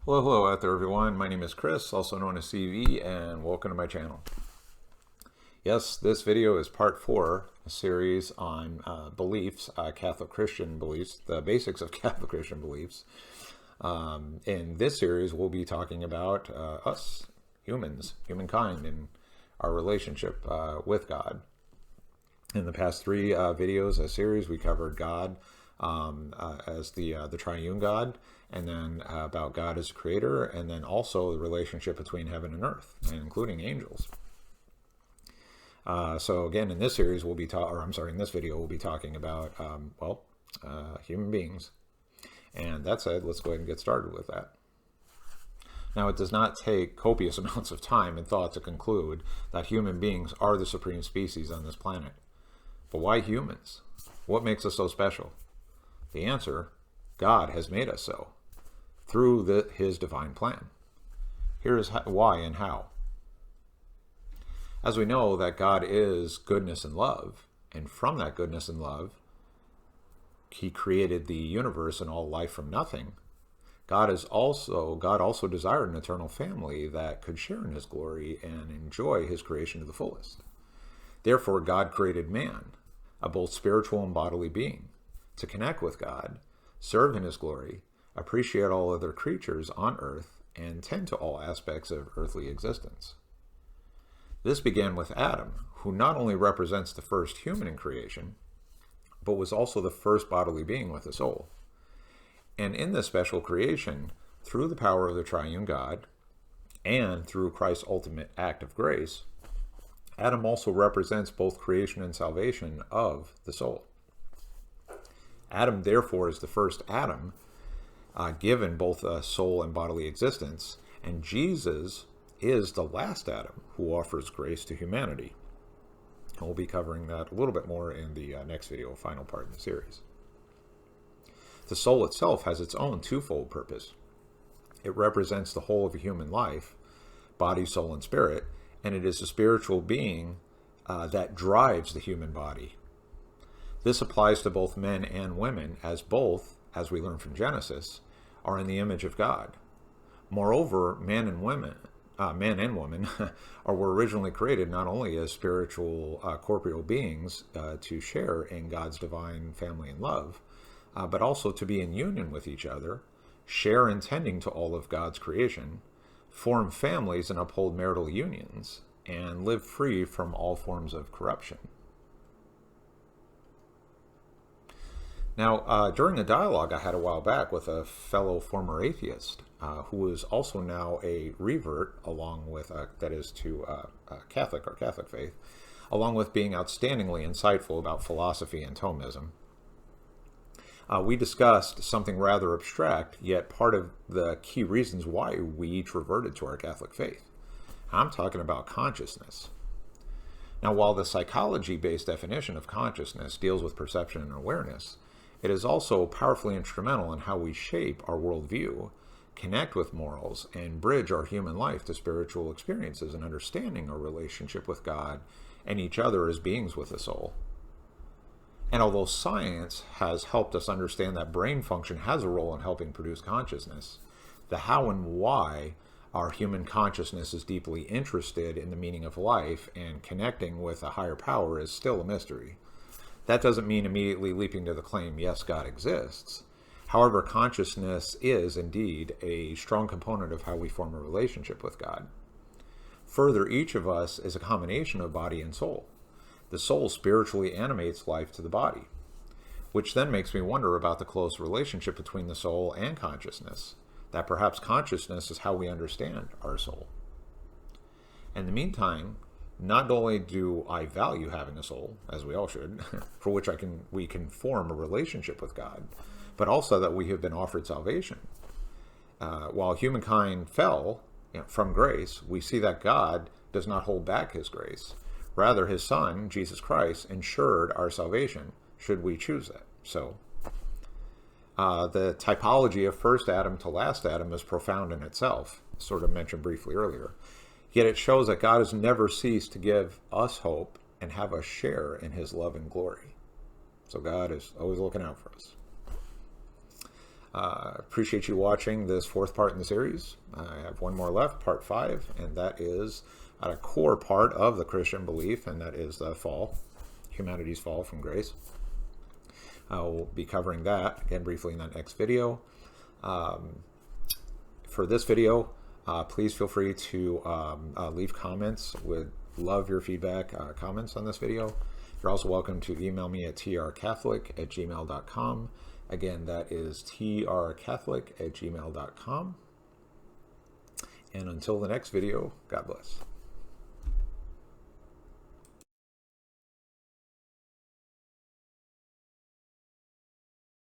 Hello out there everyone. My name is Chris, also known as CV, and welcome to my channel. Yes, this video is part 4, a series on beliefs, Catholic Christian beliefs, the basics of Catholic Christian beliefs. In this series, we'll be talking about us, humans, humankind, and our relationship with God. In the past 3 videos, a series, we covered God as the triune God, and then about God as creator, and then also the relationship between heaven and earth, and including angels. So again, in this series, in this video, we'll be talking about, human beings. And that said, let's go ahead and get started with that. Now, it does not take copious amounts of time and thought to conclude that human beings are the supreme species on this planet. But why humans? What makes us so special? The answer, God has made us so, through his divine plan. Here is why and how. As we know that God is goodness and love, and from that goodness and love, he created the universe and all life from nothing. God also desired an eternal family that could share in his glory and enjoy his creation to the fullest. Therefore, God created man, a both spiritual and bodily being, to connect with God, serve in his glory, appreciate all other creatures on earth, and tend to all aspects of earthly existence. This began with Adam, who not only represents the first human in creation, but was also the first bodily being with a soul. And in this special creation, through the power of the triune God, and through Christ's ultimate act of grace, Adam also represents both creation and salvation of the soul. Adam, therefore, is the first Adam, given both a soul and bodily existence, and Jesus is the last Adam who offers grace to humanity. And we'll be covering that a little bit more in the next video, final part in the series. The soul itself has its own twofold purpose. It represents the whole of a human life, body, soul, and spirit, and it is a spiritual being that drives the human body. This applies to both men and women, as both, as we learn from Genesis, are in the image of God. Moreover, man and woman were originally created not only as spiritual, corporeal beings to share in God's divine family and love, but also to be in union with each other, share in tending to all of God's creation, form families and uphold marital unions, and live free from all forms of corruption. Now, during a dialogue I had a while back with a fellow former atheist, who is also now a revert, along with, Catholic or Catholic faith, along with being outstandingly insightful about philosophy and Thomism, we discussed something rather abstract, yet part of the key reasons why we each reverted to our Catholic faith. I'm talking about consciousness. Now, while the psychology-based definition of consciousness deals with perception and awareness, it is also powerfully instrumental in how we shape our worldview, connect with morals, and bridge our human life to spiritual experiences and understanding our relationship with God and each other as beings with a soul. And although science has helped us understand that brain function has a role in helping produce consciousness, the how and why our human consciousness is deeply interested in the meaning of life and connecting with a higher power is still a mystery. That doesn't mean immediately leaping to the claim, yes, God exists. However, consciousness is indeed a strong component of how we form a relationship with God. Further, each of us is a combination of body and soul. The soul spiritually animates life to the body, which then makes me wonder about the close relationship between the soul and consciousness, that perhaps consciousness is how we understand our soul. In the meantime, not only do I value having a soul, as we all should, for which we can form a relationship with God, but also that we have been offered salvation. While humankind fell from grace, we see that God does not hold back his grace. Rather, his Son, Jesus Christ, ensured our salvation, should we choose that. So, the typology of first Adam to last Adam is profound in itself, sort of mentioned briefly earlier. Yet it shows that God has never ceased to give us hope and have us share in his love and glory. So God is always looking out for us. Appreciate you watching this fourth part in the series. I have one more left, part 5, and that is a core part of the Christian belief, and that is the fall, humanity's fall from grace. I'll be covering that again briefly in that next video. For this video, please feel free to leave comments. Would love your feedback, comments on this video. You're also welcome to email me at trcatholic@gmail.com. Again, that is trcatholic@gmail.com. And until the next video, God bless.